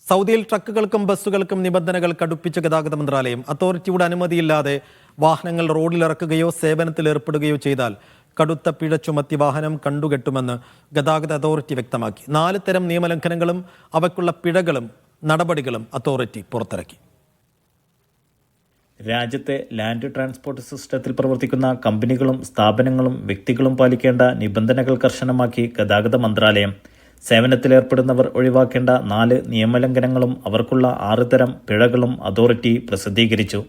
സൗദിയിൽ ട്രക്കുകൾക്കും ബസ്സുകൾക്കും നിബന്ധനകൾ കടുപ്പിച്ച ഗതാഗത മന്ത്രാലയം. അതോറിറ്റിയുടെ അനുമതിയില്ലാതെ വാഹനങ്ങൾ റോഡിലിറക്കുകയോ സേവനത്തിൽ ഏർപ്പെടുകയോ ചെയ്താൽ കടുത്ത പിഴ ചുമത്തി വാഹനം കണ്ടുകെട്ടുമെന്ന് ഗതാഗത അതോറിറ്റി വ്യക്തമാക്കി. 4 തരം നിയമലംഘനങ്ങളും അവയ്ക്കുള്ള പിഴകളും നടപടികളും അതോറിറ്റി പുറത്തിറക്കി. രാജ്യത്തെ ലാൻഡ് ട്രാൻസ്പോർട്ട് സിസ്റ്റത്തിൽ പ്രവർത്തിക്കുന്ന കമ്പനികളും സ്ഥാപനങ്ങളും വ്യക്തികളും പാലിക്കേണ്ട നിബന്ധനകൾ കർശനമാക്കി ഗതാഗത മന്ത്രാലയം. സേവനത്തിലേർപ്പെടുന്നവർ ഒഴിവാക്കേണ്ട 4 നിയമലംഘനങ്ങളും അവർക്കുള്ള 6 തരം പിഴകളും അതോറിറ്റി പ്രസിദ്ധീകരിച്ചു.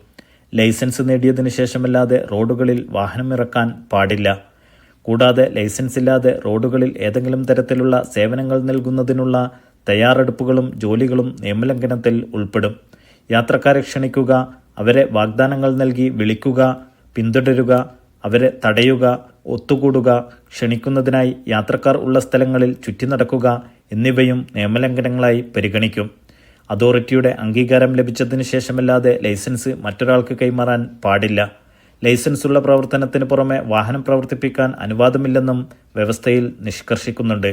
ലൈസൻസ് നേടിയതിനു ശേഷമല്ലാതെ റോഡുകളിൽ വാഹനമിറക്കാൻ പാടില്ല. കൂടാതെ ലൈസൻസ് ഇല്ലാതെ റോഡുകളിൽ ഏതെങ്കിലും തരത്തിലുള്ള സേവനങ്ങൾ നൽകുന്നതിനുള്ള തയ്യാറെടുപ്പുകളും ജോലികളും നിയമലംഘനത്തിൽ ഉൾപ്പെടും. യാത്രക്കാരെ ക്ഷണിക്കുക, അവരെ വാഗ്ദാനങ്ങൾ നൽകി വിളിക്കുക, പിന്തുടരുക, അവരെ തടയുക, ഒത്തുകൂടുക, ക്ഷണിക്കുന്നതിനായി യാത്രക്കാർ ഉള്ള സ്ഥലങ്ങളിൽ ചുറ്റി നടക്കുക എന്നിവയും നിയമലംഘനങ്ങളായി പരിഗണിക്കും. അതോറിറ്റിയുടെ അംഗീകാരം ലഭിച്ചതിന് ശേഷമല്ലാതെ ലൈസൻസ് മറ്റൊരാൾക്ക് കൈമാറാൻ പാടില്ല. ലൈസൻസുള്ള പ്രവർത്തനത്തിന് പുറമെ വാഹനം പ്രവർത്തിപ്പിക്കാൻ അനുവാദമില്ലെന്നും വ്യവസ്ഥയിൽ നിഷ്കർഷിക്കുന്നുണ്ട്.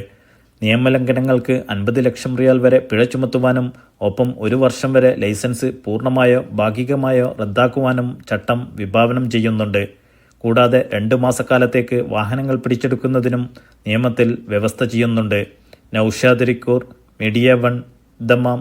നിയമലംഘനങ്ങൾക്ക് 50 ലക്ഷം റിയാൽ വരെ പിഴ ചുമത്തുവാനും ഒപ്പം 1 വർഷം വരെ ലൈസൻസ് പൂർണ്ണമായോ ഭാഗികമായോ റദ്ദാക്കുവാനും ചട്ടം വിഭാവനം ചെയ്യുന്നുണ്ട്. കൂടാതെ 2 മാസക്കാലത്തേക്ക് വാഹനങ്ങൾ പിടിച്ചെടുക്കുന്നതിനും നിയമത്തിൽ വ്യവസ്ഥ ചെയ്യുന്നുണ്ട്. Naushad Rikkur, media 1, Dammam.